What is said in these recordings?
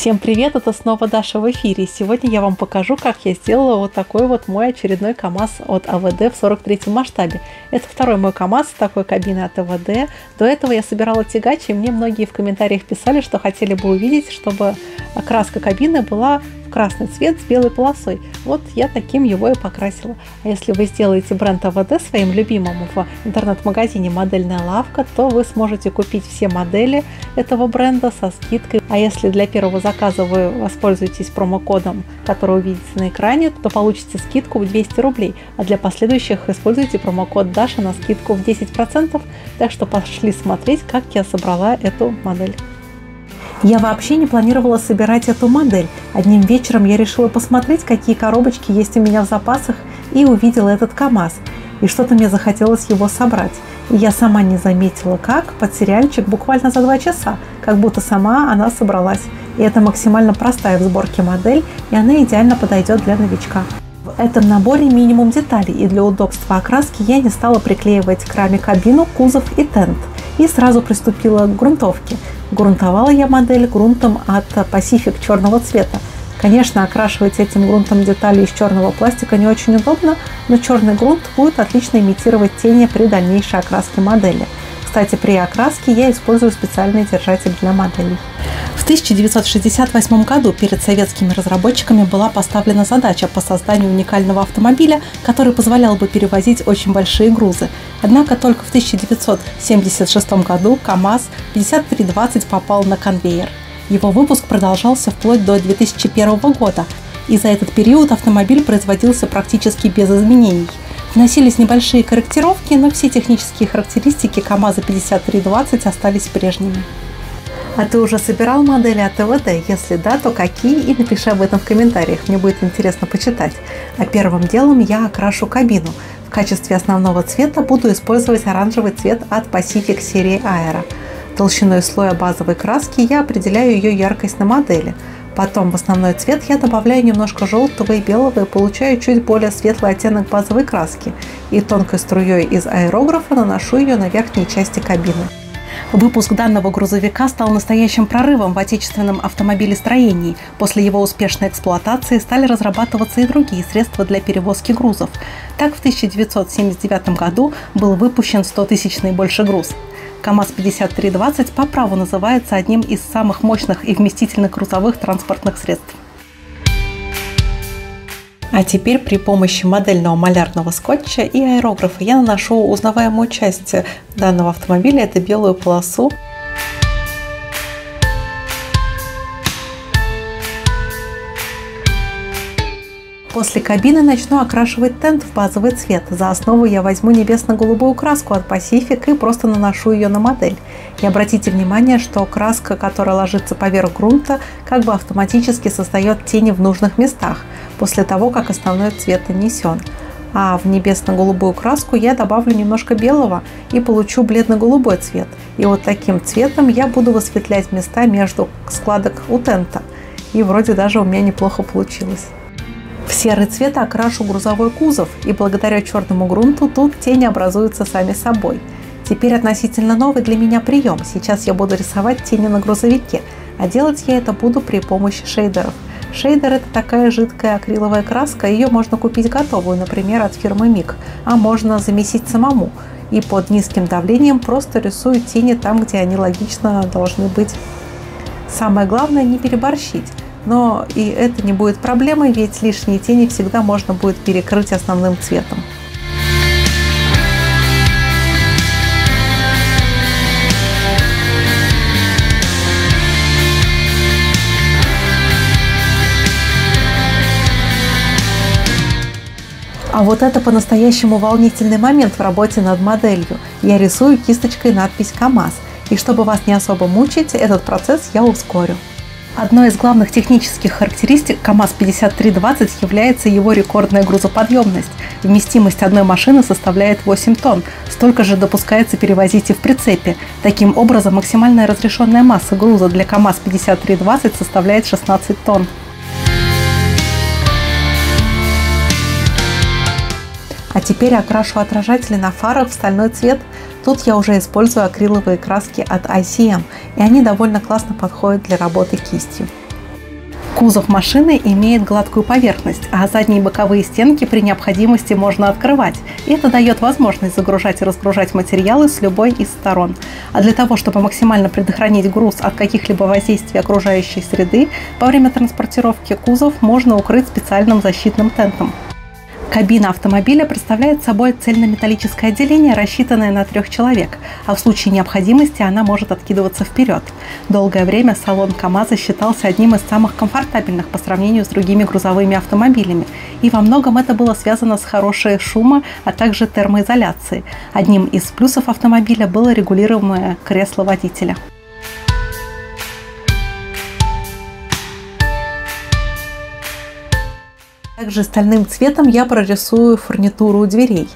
Всем привет, это снова Даша в эфире. Сегодня я вам покажу, как я сделала вот такой вот мой очередной КамАЗ от АВД в 43-м масштабе. Это второй мой КамАЗ с такой кабиной от АВД. До этого я собирала тягач, и мне многие в комментариях писали, что хотели бы увидеть, чтобы окраска кабины была в красный цвет с белой полосой. Вот я таким его и покрасила. А если вы сделаете бренд АВД своим любимым в интернет-магазине «Модельная лавка», то вы сможете купить все модели этого бренда со скидкой. А если для первого заказа вы воспользуетесь промокодом, который увидите на экране, то получите скидку в 200 рублей. А для последующих используйте промокод Даша на скидку в 10%. Так что пошли смотреть, как я собрала эту модель. Я вообще не планировала собирать эту модель. Одним вечером я решила посмотреть, какие коробочки есть у меня в запасах, и увидела этот КамАЗ. И что-то мне захотелось его собрать. И я сама не заметила, как под сериальчик буквально за 2 часа, как будто сама она собралась. И это максимально простая в сборке модель, и она идеально подойдет для новичка. В этом наборе минимум деталей, и для удобства окраски я не стала приклеивать к раме кабину, кузов и тент. И сразу приступила к грунтовке. Грунтовала я модель грунтом от Pacific черного цвета. Конечно, окрашивать этим грунтом детали из черного пластика не очень удобно, но черный грунт будет отлично имитировать тени при дальнейшей окраске модели. Кстати, при окраске я использую специальный держатель для моделей. В 1968 году перед советскими разработчиками была поставлена задача по созданию уникального автомобиля, который позволял бы перевозить очень большие грузы. Однако только в 1976 году КамАЗ 5320 попал на конвейер. Его выпуск продолжался вплоть до 2001 года, и за этот период автомобиль производился практически без изменений. Вносились небольшие корректировки, но все технические характеристики КамАЗа 5320 остались прежними. А ты уже собирал модели от АВД? Если да, то какие? И напиши об этом в комментариях, мне будет интересно почитать. А первым делом я окрашу кабину. В качестве основного цвета буду использовать оранжевый цвет от Pacific серии Aero. Толщиной слоя базовой краски я определяю ее яркость на модели. Потом в основной цвет я добавляю немножко желтого и белого и получаю чуть более светлый оттенок базовой краски. И тонкой струей из аэрографа наношу ее на верхней части кабины. Выпуск данного грузовика стал настоящим прорывом в отечественном автомобилестроении. После его успешной эксплуатации стали разрабатываться и другие средства для перевозки грузов. Так, в 1979 году был выпущен 100-тысячный большегруз. КамАЗ 5320 по праву называется одним из самых мощных и вместительных грузовых транспортных средств. А теперь при помощи модельного малярного скотча и аэрографа я наношу узнаваемую часть данного автомобиля, это белую полосу. После кабины начну окрашивать тент в базовый цвет. За основу я возьму небесно-голубую краску от Pacific и просто наношу ее на модель. И обратите внимание, что краска, которая ложится поверх грунта, как бы автоматически создает тени в нужных местах, после того, как основной цвет нанесен. А в небесно-голубую краску я добавлю немножко белого и получу бледно-голубой цвет. И вот таким цветом я буду высветлять места между складок у тента. И вроде даже у меня неплохо получилось. В серый цвет окрашу грузовой кузов, и благодаря черному грунту тут тени образуются сами собой. Теперь относительно новый для меня прием. Сейчас я буду рисовать тени на грузовике, а делать я это буду при помощи шейдеров. Шейдер – это такая жидкая акриловая краска, ее можно купить готовую, например, от фирмы МИК, а можно замесить самому. И под низким давлением просто рисую тени там, где они логично должны быть. Самое главное – не переборщить. Но и это не будет проблемой, ведь лишние тени всегда можно будет перекрыть основным цветом. А вот это по-настоящему волнительный момент в работе над моделью. Я рисую кисточкой надпись КамАЗ. И чтобы вас не особо мучить, этот процесс я ускорю. Одной из главных технических характеристик КамАЗ 5320 является его рекордная грузоподъемность. Вместимость одной машины составляет 8 тонн, столько же допускается перевозить и в прицепе. Таким образом, максимальная разрешенная масса груза для КамАЗ 5320 составляет 16 тонн. А теперь окрашу отражатели на фарах в стальной цвет. Тут я уже использую акриловые краски от ICM, и они довольно классно подходят для работы кистью. Кузов машины имеет гладкую поверхность, а задние и боковые стенки при необходимости можно открывать. И это дает возможность загружать и разгружать материалы с любой из сторон. А для того, чтобы максимально предохранить груз от каких-либо воздействий окружающей среды, во время транспортировки кузов можно укрыть специальным защитным тентом. Кабина автомобиля представляет собой цельнометаллическое отделение, рассчитанное на 3 человек, а в случае необходимости она может откидываться вперед. Долгое время салон КАМАЗа считался одним из самых комфортабельных по сравнению с другими грузовыми автомобилями, и во многом это было связано с хорошей шумо, а также термоизоляцией. Одним из плюсов автомобиля было регулируемое кресло водителя. Также стальным цветом я прорисую фурнитуру дверей.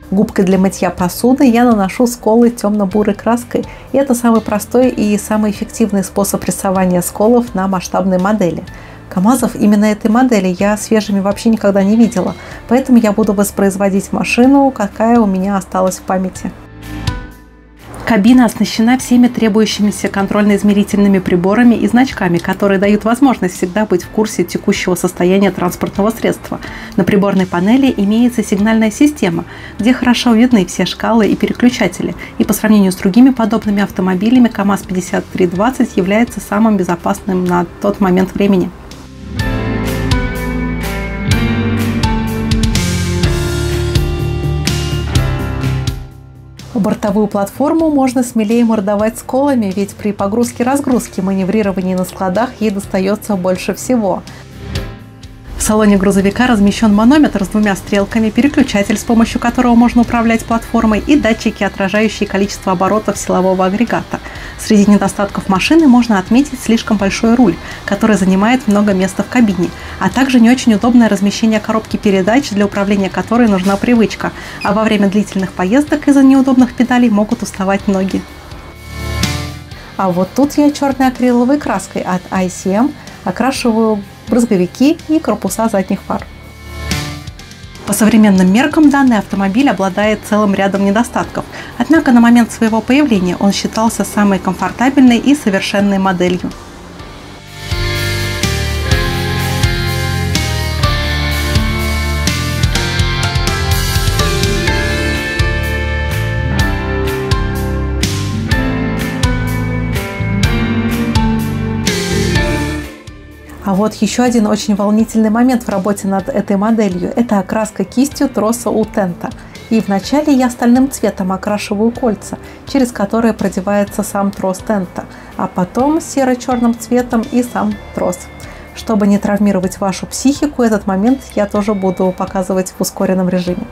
Губкой для мытья посуды я наношу сколы темно-бурой краской. И это самый простой и самый эффективный способ рисования сколов на масштабной модели. КАМАЗов именно этой модели я свежими вообще никогда не видела, поэтому я буду воспроизводить машину, какая у меня осталась в памяти. Кабина оснащена всеми требующимися контрольно-измерительными приборами и значками, которые дают возможность всегда быть в курсе текущего состояния транспортного средства. На приборной панели имеется сигнальная система, где хорошо видны все шкалы и переключатели, и по сравнению с другими подобными автомобилями КАМАЗ-5320 является самым безопасным на тот момент времени. Бортовую платформу можно смелее мордовать сколами, ведь при погрузке-разгрузке маневрировании на складах ей достается больше всего. В салоне грузовика размещен манометр с 2 стрелками, переключатель, с помощью которого можно управлять платформой, и датчики, отражающие количество оборотов силового агрегата. Среди недостатков машины можно отметить слишком большой руль, который занимает много места в кабине, а также не очень удобное размещение коробки передач, для управления которой нужна привычка, а во время длительных поездок из-за неудобных педалей могут уставать ноги. А вот тут я черной акриловой краской от ICM окрашиваю брызговики и корпуса задних фар. По современным меркам данный автомобиль обладает целым рядом недостатков, однако на момент своего появления он считался самой комфортабельной и совершенной моделью. А вот еще один очень волнительный момент в работе над этой моделью – это окраска кистью троса у тента. И вначале я стальным цветом окрашиваю кольца, через которые продевается сам трос тента, а потом серо-черным цветом и сам трос. Чтобы не травмировать вашу психику, этот момент я тоже буду показывать в ускоренном режиме.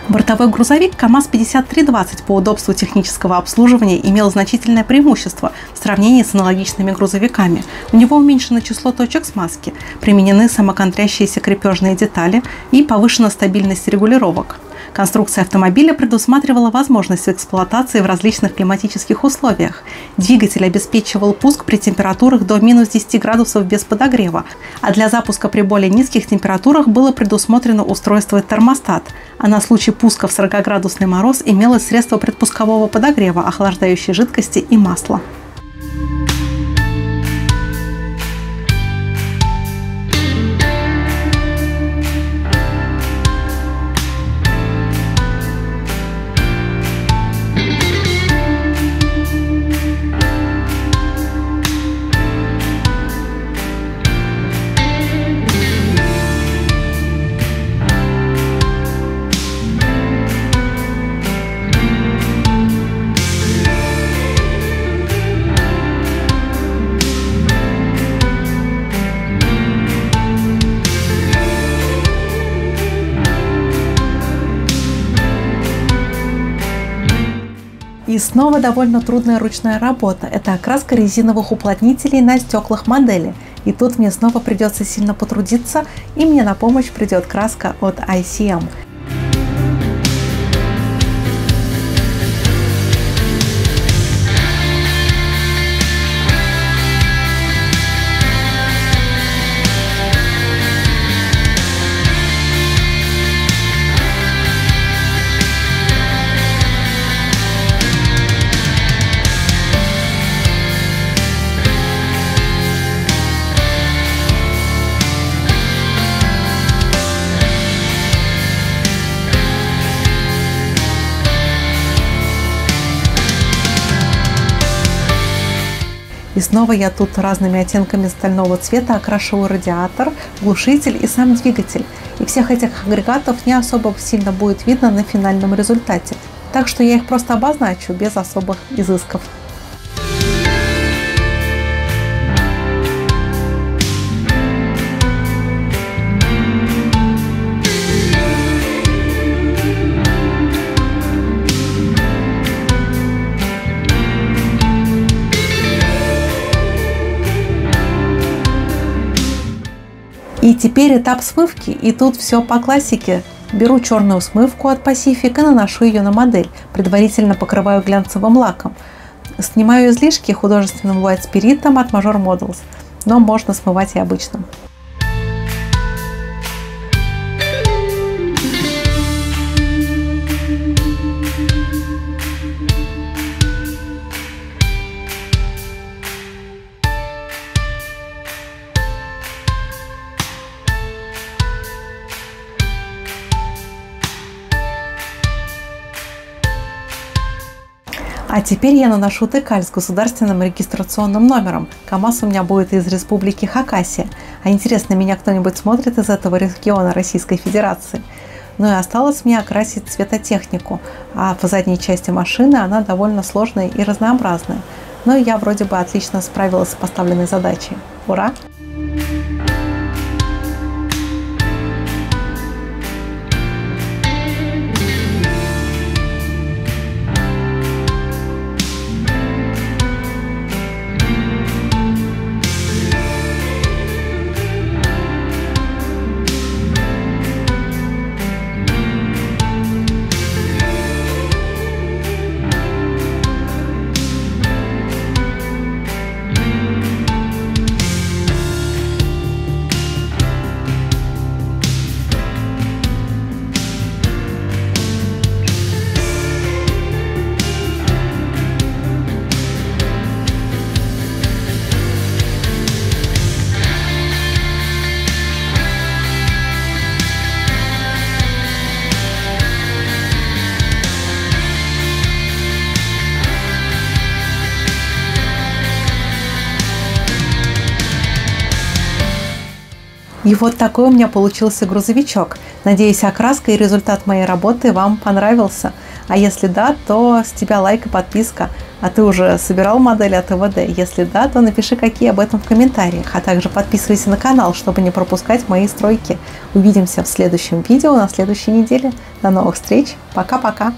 Бортовой грузовик КАМАЗ-5320 по удобству технического обслуживания имел значительное преимущество в сравнении с аналогичными грузовиками. У него уменьшено число точек смазки, применены самоконтрящиеся крепежные детали и повышена стабильность регулировок. Конструкция автомобиля предусматривала возможность эксплуатации в различных климатических условиях. Двигатель обеспечивал пуск при температурах до минус 10 градусов без подогрева, а для запуска при более низких температурах было предусмотрено устройство термостат, а на случай пуска в 40-градусный мороз имелось средство предпускового подогрева, охлаждающей жидкости и масла. И снова довольно трудная ручная работа. Это окраска резиновых уплотнителей на стеклах модели. И тут мне снова придется сильно потрудиться, и мне на помощь придет краска от ICM. И снова я тут разными оттенками стального цвета окрашиваю радиатор, глушитель и сам двигатель. И всех этих агрегатов не особо сильно будет видно на финальном результате. Так что я их просто обозначу без особых изысков. И теперь этап смывки, и тут все по классике. Беру черную смывку от Pacific и наношу ее на модель, предварительно покрываю глянцевым лаком. Снимаю излишки художественным White спиритом от Major Models, но можно смывать и обычным. А теперь я наношу декаль с государственным регистрационным номером. КамАЗ у меня будет из Республики Хакасия. А интересно, меня кто-нибудь смотрит из этого региона Российской Федерации? Ну и осталось мне окрасить цветотехнику. А по задней части машины она довольно сложная и разнообразная. Но я вроде бы отлично справилась с поставленной задачей. Ура! И вот такой у меня получился грузовичок. Надеюсь, окраска и результат моей работы вам понравился. А если да, то с тебя лайк и подписка. А ты уже собирал модель от АВД? Если да, то напиши какие об этом в комментариях. А также подписывайся на канал, чтобы не пропускать мои стройки. Увидимся в следующем видео на следующей неделе. До новых встреч. Пока-пока.